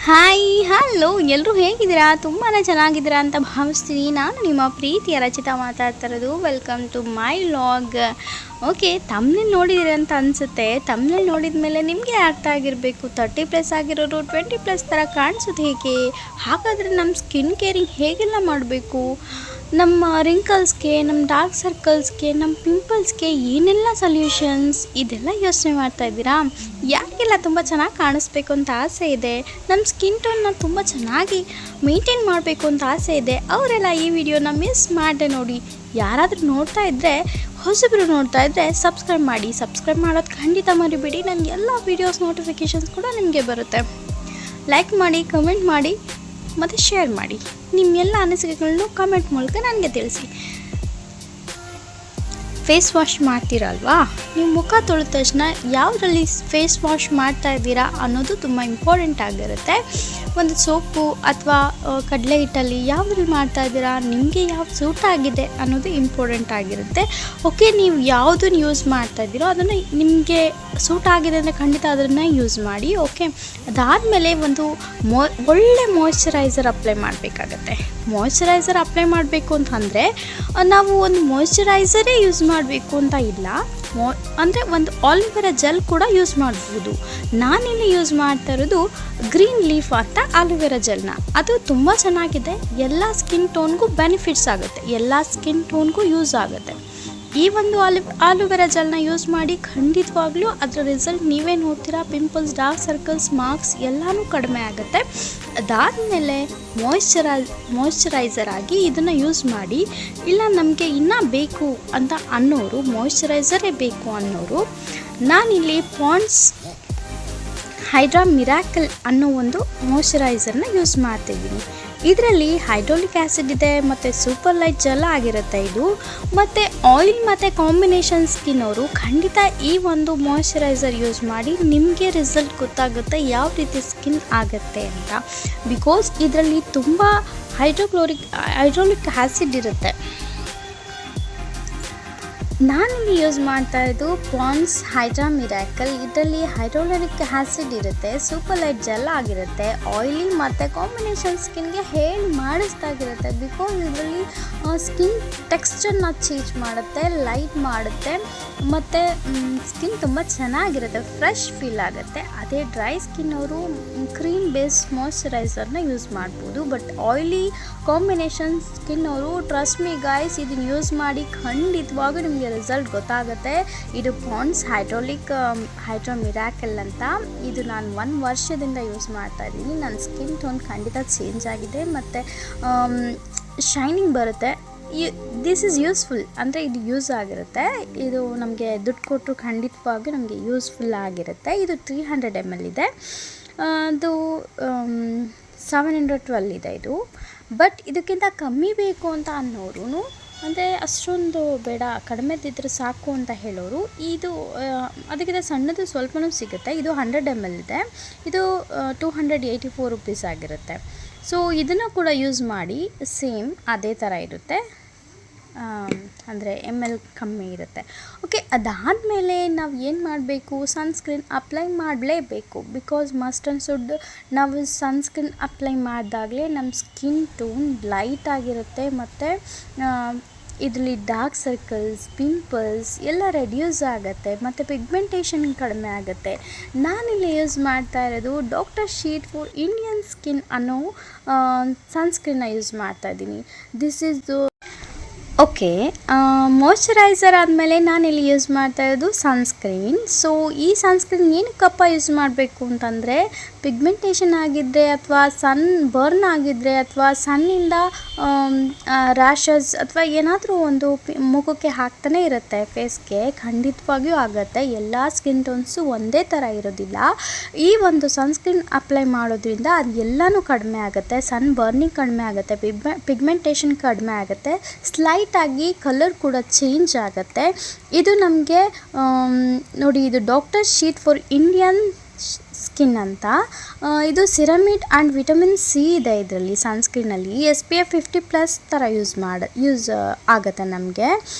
Hi hello ಎಲ್ಲರೂ ಹೇಗಿದ್ದೀರಾ? ತುಂಬಾ ಚೆನ್ನಾಗಿದ್ದೀರಾ ಅಂತ ಭಾವಿಸ್ತೀನಿ. ನಾನು ನಿಮ್ಮ ಪ್ರೀತಿಯ ರಚಿತಾ ಮಾತಾಡ್ತಾ ಇರೋದು. Welcome to my vlog. Okay, ತಮ್ಮನೇಲಿ ನೋಡಿದ್ದೀರ ಅಂತ ಅನಿಸುತ್ತೆ. ತಮ್ಮನೇಲಿ ನೋಡಿದ ಮೇಲೆ ನಿಮಗೆ ಅರ್ಥ ಆಗಿರಬೇಕು, 30+ ಆಗಿರೋರು 20+ ಥರ ಕಾಣಿಸೋದು ಹೇಗೆ, ಹಾಗಾದರೆ ನಮ್ಮ ಸ್ಕಿನ್ ಕೇರಿಂಗ್ ಹೇಗೆಲ್ಲ ಮಾಡಬೇಕು, ನಮ್ಮ ರಿಂಕಲ್ಸ್ಗೆ, ನಮ್ಮ ಡಾರ್ಕ್ ಸರ್ಕಲ್ಸ್ಗೆ, ನಮ್ಮ ಪಿಂಪಲ್ಸ್ಗೆ ಏನೆಲ್ಲ ಸೊಲ್ಯೂಷನ್ಸ್, ಇದೆಲ್ಲ ಯೋಚನೆ ಮಾಡ್ತಾಯಿದ್ದೀರಾ? ಯಾರಿಗೆಲ್ಲ ತುಂಬ ಚೆನ್ನಾಗಿ ಕಾಣಿಸ್ಬೇಕು ಅಂತ ಆಸೆ ಇದೆ, ನಮ್ಮ ಸ್ಕಿನ್ ಟೋನ್ನ ತುಂಬ ಚೆನ್ನಾಗಿ ಮೇಂಟೈನ್ ಮಾಡಬೇಕು ಅಂತ ಆಸೆ ಇದೆ, ಅವರೆಲ್ಲ ಈ ವಿಡಿಯೋನ ಮಿಸ್ ಮಾಡದೆ ನೋಡಿ. ಯಾರಾದರೂ ನೋಡ್ತಾ ಇದ್ದರೆ, ಹೊಸಬ್ರು ನೋಡ್ತಾ ಇದ್ದರೆ ಸಬ್ಸ್ಕ್ರೈಬ್ ಮಾಡಿ. ಸಬ್ಸ್ಕ್ರೈಬ್ ಮಾಡೋದು ಖಂಡಿತ ಮರಿಬೇಡಿ. ನನ್ನ ಎಲ್ಲ ವೀಡಿಯೋಸ್ ನೋಟಿಫಿಕೇಷನ್ಸ್ ಕೂಡ ನಿಮಗೆ ಬರುತ್ತೆ. ಲೈಕ್ ಮಾಡಿ, ಕಮೆಂಟ್ ಮಾಡಿ ಮತ್ತು ಶೇರ್ ಮಾಡಿ. ನಿಮ್ಮೆಲ್ಲ ಅನಿಸಿಕೆಗಳನ್ನು ಕಮೆಂಟ್ ಮೂಲಕ ನನಗೆ ತಿಳಿಸಿ. ಫೇಸ್ ವಾಶ್ ಮಾಡ್ತೀರಲ್ವಾ, ನೀವು ಮುಖ ತೊಳೆದ ತಕ್ಷಣ ಯಾವುದರಲ್ಲಿ ಫೇಸ್ ವಾಶ್ ಮಾಡ್ತಾ ಇದ್ದೀರಾ ಅನ್ನೋದು ತುಂಬ ಇಂಪಾರ್ಟೆಂಟ್ ಆಗಿರುತ್ತೆ. ಒಂದು ಸೋಪು ಅಥವಾ ಕಡಲೆ ಹಿಟ್ಟಲ್ಲಿ ಯಾವುದ್ರಲ್ಲಿ ಮಾಡ್ತಾ ಇದ್ದೀರಾ, ನಿಮಗೆ ಯಾವ್ದು ಸೂಟ್ ಆಗಿದೆ ಅನ್ನೋದು ಇಂಪಾರ್ಟೆಂಟ್ ಆಗಿರುತ್ತೆ. ಓಕೆ, ನೀವು ಯಾವುದನ್ನು ಯೂಸ್ ಮಾಡ್ತಾ ಇದ್ದೀರೋ ಅದನ್ನು ನಿಮಗೆ ಸೂಟ್ ಆಗಿದೆ ಅಂದರೆ ಖಂಡಿತ ಅದನ್ನು ಯೂಸ್ ಮಾಡಿ. ಓಕೆ, ಅದಾದಮೇಲೆ ಒಂದು ಒಳ್ಳೆ ಮಾಯ್ಶ್ಚರೈಸರ್ ಅಪ್ಲೈ ಮಾಡಬೇಕಾಗತ್ತೆ. ಮಾಯ್ಶ್ಚರೈಸರ್ ಅಪ್ಲೈ ಮಾಡಬೇಕು ಅಂತಂದರೆ ನಾವು ಒಂದು ಮಾಯ್ಶ್ಚರೈಸರೇ ಯೂಸ್ ಮಾಡಬೇಕು ಅಂತ ಇಲ್ಲ, ಅಂದರೆ ಒಂದು ಆಲಿವೆರಾ ಜೆಲ್ ಕೂಡ ಯೂಸ್ ಮಾಡ್ಬೋದು. ನಾನಿಲ್ಲಿ ಯೂಸ್ ಮಾಡ್ತಾ ಇರೋದು ಗ್ರೀನ್ ಲೀಫ್ ಅಂತ ಆಲಿವೆರಾ ಜೆಲ್ನ. ಅದು ತುಂಬ ಚೆನ್ನಾಗಿದೆ, ಎಲ್ಲ ಸ್ಕಿನ್ ಟೋನ್ಗೂ ಬೆನಿಫಿಟ್ಸ್ ಆಗುತ್ತೆ, ಎಲ್ಲ ಸ್ಕಿನ್ ಟೋನ್ಗೂ ಯೂಸ್ ಆಗುತ್ತೆ. ಈ ಒಂದು ಆಲೂವೆರಾ ಜೆಲ್ನ ಯೂಸ್ ಮಾಡಿ, ಖಂಡಿತವಾಗ್ಲೂ ಅದರ ರಿಸಲ್ಟ್ ನೀವೇ ನೋಡ್ತೀರಾ. ಪಿಂಪಲ್ಸ್, ಡಾರ್ಕ್ ಸರ್ಕಲ್ಸ್, ಮಾರ್ಕ್ಸ್ ಎಲ್ಲನೂ ಕಡಿಮೆ ಆಗುತ್ತೆ. ಅದಾದಮೇಲೆ ಮಾಯ್ಶ್ಚರೈಸರ್ ಆಗಿ ಇದನ್ನು ಯೂಸ್ ಮಾಡಿ. ಇಲ್ಲ ನಮಗೆ ಇನ್ನೂ ಬೇಕು ಅಂತ ಅನ್ನೋರು, ಮಾಯ್ಶ್ಚರೈಸರೇ ಬೇಕು ಅನ್ನೋರು, ನಾನಿಲ್ಲಿ ಪಾಂಡ್ಸ್ ಹೈಡ್ರಾ ಮಿರಾಕಲ್ ಅನ್ನೋ ಒಂದು ಮಾಯ್ಶ್ಚರೈಸರ್ನ ಯೂಸ್ ಮಾಡ್ತಿದ್ದೀನಿ. ಇದರಲ್ಲಿ ಹೈಡ್ರೋಲಿಕ್ ಆ್ಯಸಿಡ್ ಇದೆ ಮತ್ತು ಸೂಪರ್ ಲೈಟ್ ಜೆಲ್ ಆಗಿರುತ್ತೆ ಇದು. ಮತ್ತು ಆಯಿಲ್ ಮತ್ತು ಕಾಂಬಿನೇಷನ್ ಸ್ಕಿನ್ ಅವರು ಖಂಡಿತ ಈ ಒಂದು ಮಾಯ್ಶ್ಚರೈಸರ್ ಯೂಸ್ ಮಾಡಿ. ನಿಮಗೆ ರಿಸಲ್ಟ್ ಗೊತ್ತಾಗುತ್ತೆ ಯಾವ ರೀತಿ ಸ್ಕಿನ್ ಆಗುತ್ತೆ ಅಂತ. ಬಿಕಾಸ್ ಇದರಲ್ಲಿ ತುಂಬ ಹೈಡ್ರೋಲಿಕ್ ಆ್ಯಸಿಡ್ ಇರುತ್ತೆ. ನಾನಿಲ್ಲಿ ಯೂಸ್ ಮಾಡ್ತಾ ಇರೋದು ಪಾಂಡ್ಸ್ ಹೈಡ್ರಾ ಮಿರಾಕಲ್. ಇದರಲ್ಲಿ ಹೈಡ್ರೋಲಿಕ್ ಆ್ಯಸಿಡ್ ಇರುತ್ತೆ, ಸೂಪರ್ ಲೈಟ್ ಜೆಲ್ ಆಗಿರುತ್ತೆ, ಆಯಿಲಿ ಮತ್ತು ಕಾಂಬಿನೇಷನ್ ಸ್ಕಿನ್ಗೆ ಹೇಳಿ ಮಾಡಿಸ್ದಾಗಿರುತ್ತೆ. ಬಿಕಾಸ್ ಇದರಲ್ಲಿ ಸ್ಕಿನ್ ಟೆಕ್ಸ್ಚರ್ನ ಚೇಂಜ್ ಮಾಡುತ್ತೆ, ಲೈಟ್ ಮಾಡುತ್ತೆ, ಮತ್ತು ಸ್ಕಿನ್ ತುಂಬ ಚೆನ್ನಾಗಿರುತ್ತೆ, ಫ್ರೆಶ್ ಫೀಲ್ ಆಗುತ್ತೆ. ಅದೇ ಡ್ರೈ ಸ್ಕಿನ್ ಅವರು ಕ್ರೀಮ್ ಬೇಸ್ ಮಾಯ್ಶ್ಚರೈಸರ್ನ ಯೂಸ್ ಮಾಡ್ಬೋದು. ಬಟ್ ಆಯಿಲಿ ಕಾಂಬಿನೇಷನ್ ಸ್ಕಿನ್ ಅವರು ಟ್ರಸ್ಟ್ ಮಿ ಗೈಸ್, ಇದನ್ನು ಯೂಸ್ ಮಾಡಿ ಖಂಡಿತವಾಗೂ ನಿಮಗೆ ರಿಸಲ್ಟ್ ಗೊತ್ತಾಗುತ್ತೆ. ಇದು ಪಾಂಡ್ಸ್ ಹೈಡ್ರಾ ಮಿರಾಕಲ್ ಅಂತ. ಇದು ನಾನು 1 ವರ್ಷದಿಂದ ಯೂಸ್ ಮಾಡ್ತಾ ಇದ್ದೀನಿ. ನನ್ನ ಸ್ಕಿನ್ ಟೋನ್ ಖಂಡಿತ ಚೇಂಜ್ ಆಗಿದೆ ಮತ್ತು ಶೈನಿಂಗ್ ಬರುತ್ತೆ. ದಿಸ್ ಈಸ್ ಯೂಸ್ಫುಲ್, ಅಂದರೆ ಇದು ಯೂಸ್ ಆಗಿರುತ್ತೆ. ಇದು ನಮಗೆ ದುಡ್ಡು ಕೊಟ್ಟರು ಖಂಡಿತವಾಗಿ ನಮಗೆ ಯೂಸ್ಫುಲ್ ಆಗಿರುತ್ತೆ. ಇದು 300 ml ಇದೆ. ಅದು 712 ಇದೆ ಇದು. ಬಟ್ ಇದಕ್ಕಿಂತ ಕಮ್ಮಿ ಬೇಕು ಅಂತ ಅನ್ನೋರು, ಅಂದರೆ ಅಷ್ಟೊಂದು ಬೇಡ, ಕಡಿಮೆದಿದ್ದರೆ ಸಾಕು ಅಂತ ಹೇಳೋರು, ಇದು ಅದಕ್ಕಿಂತ ಸಣ್ಣದು ಸ್ವಲ್ಪನೂ ಸಿಗುತ್ತೆ. ಇದು 100 ml ಇದೆ. ಇದು 284 rupees ಆಗಿರುತ್ತೆ. ಸೊ ಇದನ್ನು ಕೂಡ ಯೂಸ್ ಮಾಡಿ. ಸೇಮ್ ಅದೇ ಥರ ಇರುತ್ತೆ, ಅಂದರೆ ml ಕಮ್ಮಿ ಇರುತ್ತೆ. ಓಕೆ, ಅದಾದಮೇಲೆ ನಾವು ಏನು ಮಾಡಬೇಕು, ಸನ್ಸ್ಕ್ರೀನ್ ಅಪ್ಲೈ ಮಾಡಲೇಬೇಕು. ಬಿಕಾಸ್ ಮಸ್ಟ್ ಆ್ಯಂಡ್ ಶುಡ್ ನಾವು ಸನ್ಸ್ಕ್ರೀನ್ ಅಪ್ಲೈ ಮಾಡಿದಾಗಲೇ ನಮ್ಮ ಸ್ಕಿನ್ ಟೋನ್ ಲೈಟ್ ಆಗಿರುತ್ತೆ ಮತ್ತು ಇದರಲ್ಲಿ ಡಾರ್ಕ್ ಸರ್ಕಲ್ಸ್, ಪಿಂಪಲ್ಸ್ ಎಲ್ಲ ರೆಡ್ಯೂಸ್ ಆಗುತ್ತೆ ಮತ್ತು ಪಿಗ್ಮೆಂಟೇಷನ್ ಕಡಿಮೆ ಆಗುತ್ತೆ. ನಾನಿಲ್ಲಿ ಯೂಸ್ ಮಾಡ್ತಾ ಇರೋದು doctor sheet for Indian skin ಅನ್ನೋ ಸನ್ಸ್ಕ್ರೀನ್ನ ಯೂಸ್ ಮಾಡ್ತಾ ಇದ್ದೀನಿ. ದಿಸ್ ಈಸ್ ಓಕೆ, ಮಾಯ್ಶ್ಚರೈಸರ್ ಆದಮೇಲೆ ನಾನಿಲ್ಲಿ ಯೂಸ್ ಮಾಡ್ತಾ ಇರೋದು ಸನ್ಸ್ಕ್ರೀನ್. ಸೊ ಈ ಸನ್ಸ್ಕ್ರೀನ್ ಏನಕ್ಕಪ್ಪ ಯೂಸ್ ಮಾಡಬೇಕು ಅಂತಂದರೆ, ಪಿಗ್ಮೆಂಟೇಷನ್ ಆಗಿದ್ದರೆ ಅಥವಾ ಸನ್ ಬರ್ನ್ ಆಗಿದ್ದರೆ ಅಥವಾ ಸನ್ನಿಂದ ರ್ಯಾಷಸ್ ಅಥವಾ ಏನಾದರೂ ಒಂದು ಮುಖಕ್ಕೆ ಹಾಕ್ತಾನೆ ಇರುತ್ತೆ, ಫೇಸ್ಗೆ ಖಂಡಿತವಾಗಿಯೂ ಆಗುತ್ತೆ. ಎಲ್ಲ ಸ್ಕಿನ್ ಟೋನ್ಸು ಒಂದೇ ಥರ ಇರೋದಿಲ್ಲ. ಈ ಒಂದು ಸನ್ಸ್ಕ್ರೀನ್ ಅಪ್ಲೈ ಮಾಡೋದ್ರಿಂದ ಅದು ಎಲ್ಲನೂ ಕಡಿಮೆ ಆಗುತ್ತೆ. ಸನ್ ಬರ್ನಿಂಗ್ ಕಡಿಮೆ ಆಗುತ್ತೆ, ಪಿಗ್ಮೆಂಟೇಷನ್ ಕಡಿಮೆ ಆಗುತ್ತೆ, ಸ್ಲೈಟಾಗಿ ಕಲರ್ ಕೂಡ ಚೇಂಜ್ ಆಗುತ್ತೆ. ಇದು ನಮಗೆ ನೋಡಿ, ಇದು doctor sheet for Indian skin ಅಂತ. ಇದು ಸಿರಮಿಡ್ ಆ್ಯಂಡ್ ವಿಟಮಿನ್ ಸಿ ಇದೆ ಇದರಲ್ಲಿ ಸನ್ಸ್ಕ್ರೀನಲ್ಲಿ. SPF 50+ ಥರ ಯೂಸ್ ಆಗುತ್ತೆ ನಮಗೆ.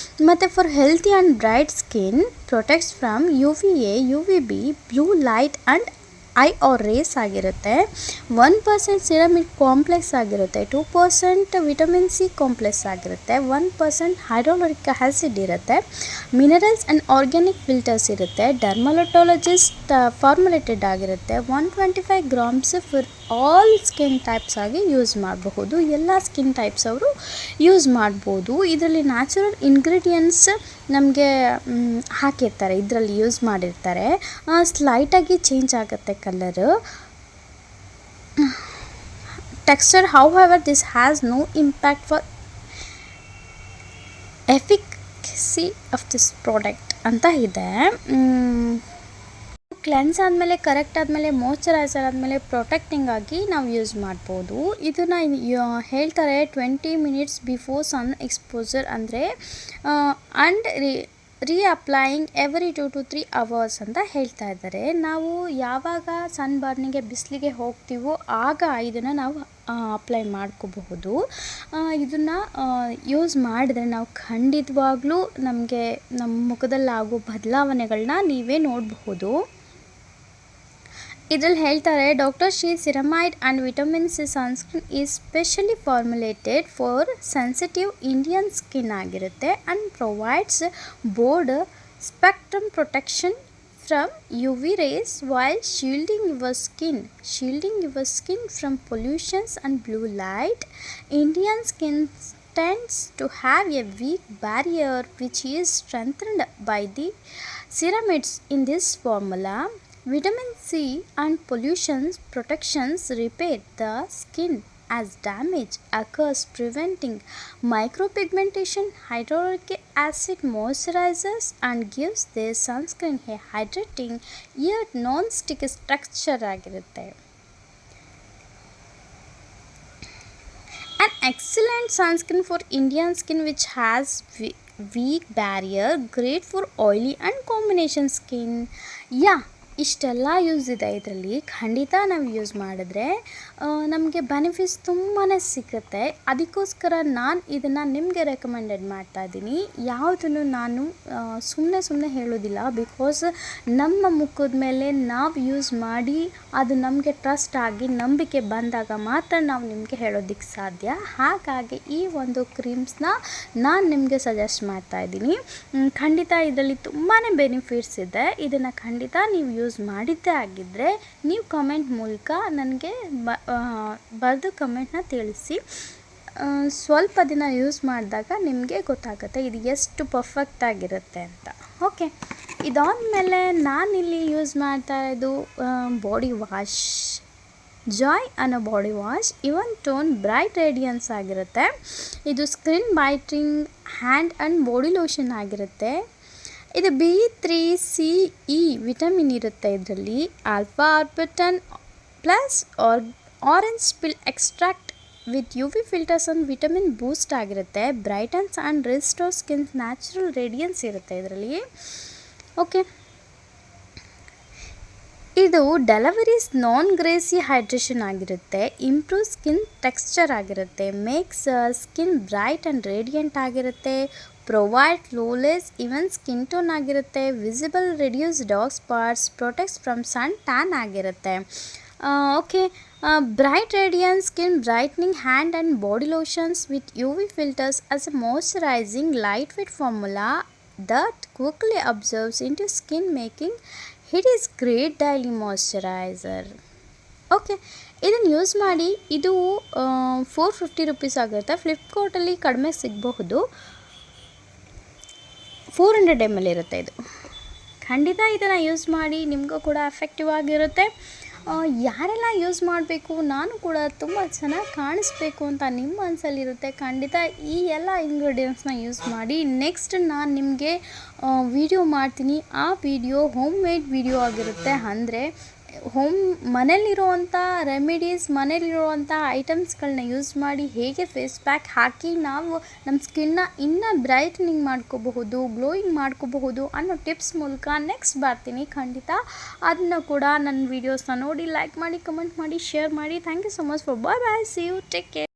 ಮತ್ತು for healthy and bright skin protects from UVA, UVB, blue light and I R rays ಆಗಿರುತ್ತೆ. 1% ಸಿರಮಿಕ್ ಕಾಂಪ್ಲೆಕ್ಸ್ ಆಗಿರುತ್ತೆ. 2% ವಿಟಮಿನ್ ಸಿ ಕಾಂಪ್ಲೆಕ್ಸ್ ಆಗಿರುತ್ತೆ. 1% ಹೈಡ್ರೋಕ್ಲೋರಿಕ್ ಆ್ಯಸಿಡ್ ಇರುತ್ತೆ. ಮಿನರಲ್ಸ್ ಆ್ಯಂಡ್ ಆರ್ಗ್ಯಾನಿಕ್ ಫಿಲ್ಟರ್ಸ್ ಇರುತ್ತೆ. ಡರ್ಮಲಟಾಲಜಿಸ್ಟ್ ಫಾರ್ಮುಲೇಟೆಡ್ ಆಗಿರುತ್ತೆ. 125 grams for all skin types ಆಗಿ use ಮಾಡಬಹುದು. ಎಲ್ಲ skin types ಅವರು ಯೂಸ್ ಮಾಡ್ಬೋದು. ಇದರಲ್ಲಿ ನ್ಯಾಚುರಲ್ ಇಂಗ್ರೀಡಿಯೆಂಟ್ಸ್ ನಮಗೆ ಹಾಕಿರ್ತಾರೆ, ಇದರಲ್ಲಿ ಯೂಸ್ ಮಾಡಿರ್ತಾರೆ. ಸ್ಲೈಟಾಗಿ ಚೇಂಜ್ ಆಗುತ್ತೆ colour, texture. However this has no impact for efficacy of this product ಅಂತ ಇದೆ. ಕ್ಲೆನ್ಸ್ ಆದಮೇಲೆ, ಕರೆಕ್ಟ್ ಆದಮೇಲೆ, ಮಾಯ್ಚರೈಸರ್ ಆದಮೇಲೆ ಪ್ರೊಟೆಕ್ಟಿಂಗ್ ಆಗಿ ನಾವು ಯೂಸ್ ಮಾಡ್ಬೋದು. ಇದನ್ನು ಹೇಳ್ತಾರೆ 20 ಮಿನಿಟ್ಸ್ ಬಿಫೋರ್ ಸನ್ ಎಕ್ಸ್ಪೋಜರ್ ಅಂದರೆ ಆ್ಯಂಡ್ ರೀಅಪ್ಲೈಯಿಂಗ್ ಎವ್ರಿ 2 to 3 hours ಅಂತ ಹೇಳ್ತಾ ಇದ್ದಾರೆ. ನಾವು ಯಾವಾಗ ಸನ್ ಬರ್ನಿಗೆ ಬಿಸಿಲಿಗೆ ಹೋಗ್ತೀವೋ ಆಗ ಇದನ್ನು ನಾವು ಅಪ್ಲೈ ಮಾಡ್ಕೋಬಹುದು. ಇದನ್ನು ಯೂಸ್ ಮಾಡಿದ್ರೆ ನಾವು ಖಂಡಿತವಾಗ್ಲೂ ನಮಗೆ ನಮ್ಮ ಮುಖದಲ್ಲಾಗೋ ಬದಲಾವಣೆಗಳನ್ನ ನೀವೇ ನೋಡಬಹುದು. ಇದರಲ್ಲಿ ಹೇಳ್ತಾರೆ doctor Shri ceramide and vitamin C sunscreen is specially formulated for sensitive Indian skin ಆಗಿರುತ್ತೆ and provides broad spectrum protection from UV rays while shielding your skin from pollutions and blue light. Indian skin tends to have a weak barrier which is strengthened by the ceramides in this formula. Vitamin C and pollution protections repair the skin as damage occurs, preventing micropigmentation. Hyaluronic acid moisturizes and gives their sunscreen a hydrating yet non-sticky texture ಆಗಿರುತ್ತೆ. An excellent sunscreen for Indian skin which has weak barrier, great for oily and combination skin. ಇಷ್ಟೆಲ್ಲ use ಇದೆ ಇದರಲ್ಲಿ. ಖಂಡಿತ ನಾವು use ಮಾಡಿದ್ರೆ ನಮಗೆ benefits ತುಂಬಾ ಸಿಗುತ್ತೆ. ಅದಕ್ಕೋಸ್ಕರ ನಾನು ಇದನ್ನು ನಿಮಗೆ ರೆಕಮೆಂಡೆಡ್ ಮಾಡ್ತಾ ಇದ್ದೀನಿ. ಯಾವುದನ್ನು ನಾನು ಸುಮ್ಮನೆ ಹೇಳೋದಿಲ್ಲ. ಬಿಕಾಸ್ ನಮ್ಮ ಮುಖದ ಮೇಲೆ ನಾವು ಯೂಸ್ ಮಾಡಿ ಅದು ನಮಗೆ ಟ್ರಸ್ಟ್ ಆಗಿ ನಂಬಿಕೆ ಬಂದಾಗ ಮಾತ್ರ ನಾವು ನಿಮಗೆ ಹೇಳೋದಕ್ಕೆ ಸಾಧ್ಯ. ಹಾಗಾಗಿ ಈ ಒಂದು ಕ್ರೀಮ್ಸ್ನ ನಾನು ನಿಮಗೆ ಸಜೆಸ್ಟ್ ಮಾಡ್ತಾ ಇದ್ದೀನಿ. ಖಂಡಿತ ಇದರಲ್ಲಿ ತುಂಬಾ ಬೆನಿಫಿಟ್ಸ್ ಇದೆ. ಇದನ್ನು ಖಂಡಿತ ನೀವು ಯೂಸ್ ಮಾಡಿದ್ದೇ ಆಗಿದ್ದರೆ ನೀವು ಕಮೆಂಟ್ ಮೂಲಕ ನನಗೆ ಬರೆದು ಕಮೆಂಟ್ನ ತಿಳಿಸಿ. ಸ್ವಲ್ಪ ದಿನ ಯೂಸ್ ಮಾಡಿದಾಗ ನಿಮಗೆ ಗೊತ್ತಾಗುತ್ತೆ ಇದು ಎಷ್ಟು ಪರ್ಫೆಕ್ಟ್ ಆಗಿರುತ್ತೆ ಅಂತ. ಓಕೆ, ಇದಾದಮೇಲೆ ನಾನಿಲ್ಲಿ ಯೂಸ್ ಮಾಡ್ತಾ ಇರೋದು ಬಾಡಿ ವಾಶ್, ಜಾಯ್ ಅನ್ನೋ body wash. Even tone bright radiance ಆಗಿರುತ್ತೆ. ಇದು skin brightening hand and body lotion ಆಗಿರುತ್ತೆ. ಇದು B3CE ವಿಟಮಿನ್ ಇರುತ್ತೆ ಇದರಲ್ಲಿ. Alpha arbutin plus orange peel extract with UV filters and vitamin boost ಆಗಿರುತ್ತೆ. Brightens and restore skin natural radiance ಇರುತ್ತೆ ಇದರಲ್ಲಿ. Okay, ಇದು ಡೆಲಿವರೀಸ್ ನಾನ್ ಗ್ರೇಸಿ ಹೈಡ್ರೇಷನ್ ಆಗಿರುತ್ತೆ. Improve skin texture ಆಗಿರುತ್ತೆ. Makes skin bright and radiant ಆಗಿರುತ್ತೆ. Provide flawless even skin tone ಆಗಿರುತ್ತೆ. Visible reduce dark spots, protects from sun tan ಆಗಿರುತ್ತೆ. Okay, bright radiance skin brightening hand and body lotions with UV filters as a moisturising light weight formula that quickly absorbs into skin making it is great daily moisturiser. Okay, ಇದನ್ನು use ಮಾಡಿ. ಇದು 450 rupees ಆಗುತ್ತೆ. ಫ್ಲಿಪ್ಕಾರ್ಟಲ್ಲಿ ಕಡಿಮೆ ಸಿಗಬಹುದು. 400 ml ಇರುತ್ತೆ ಇದು. ಖಂಡಿತ ಇದನ್ನು ಯೂಸ್ ಮಾಡಿ, ನಿಮಗೂ ಕೂಡ ಎಫೆಕ್ಟಿವ್ ಆಗಿರುತ್ತೆ. ಯಾರೆಲ್ಲ ಯೂಸ್ ಮಾಡಬೇಕು, ನಾನು ಕೂಡ ತುಂಬ ಚೆನ್ನಾಗಿ ಕಾಣಿಸ್ಬೇಕು ಅಂತ ನಿಮ್ಮ ಮನಸ್ಸಲ್ಲಿರುತ್ತೆ, ಖಂಡಿತ ಈ ಎಲ್ಲ ಇಂಗ್ರೀಡಿಯೆಂಟ್ಸ್ನ ಯೂಸ್ ಮಾಡಿ. ನೆಕ್ಸ್ಟ್ ನಾನು ನಿಮಗೆ ವಿಡಿಯೋ ಮಾಡ್ತೀನಿ. ಆ ವಿಡಿಯೋ ಹೋಮ್ ಮೇಡ್ ವಿಡಿಯೋ ಆಗಿರುತ್ತೆ. ಅಂದರೆ ಮನೇಲಿರುವಂಥ ರೆಮಿಡೀಸ್, ಮನೇಲಿರುವಂಥ ಐಟಮ್ಸ್ಗಳನ್ನ ಯೂಸ್ ಮಾಡಿ ಹೇಗೆ ಫೇಸ್ ಪ್ಯಾಕ್ ಹಾಕಿ ನಾವು ನಮ್ಮ ಸ್ಕಿನ್ನ ಇನ್ನೂ ಬ್ರೈಟ್ನಿಂಗ್ ಮಾಡ್ಕೋಬಹುದು, ಗ್ಲೋಯಿಂಗ್ ಮಾಡ್ಕೋಬಹುದು ಅನ್ನೋ ಟಿಪ್ಸ್ ಮೂಲಕ ನೆಕ್ಸ್ಟ್ ಬರ್ತೀನಿ. ಖಂಡಿತ ಅದನ್ನು ಕೂಡ ನನ್ನ ವೀಡಿಯೋಸ್ನ ನೋಡಿ ಲೈಕ್ ಮಾಡಿ, ಕಮೆಂಟ್ ಮಾಡಿ, ಶೇರ್ ಮಾಡಿ. Thank you so much for bye, see you, take care.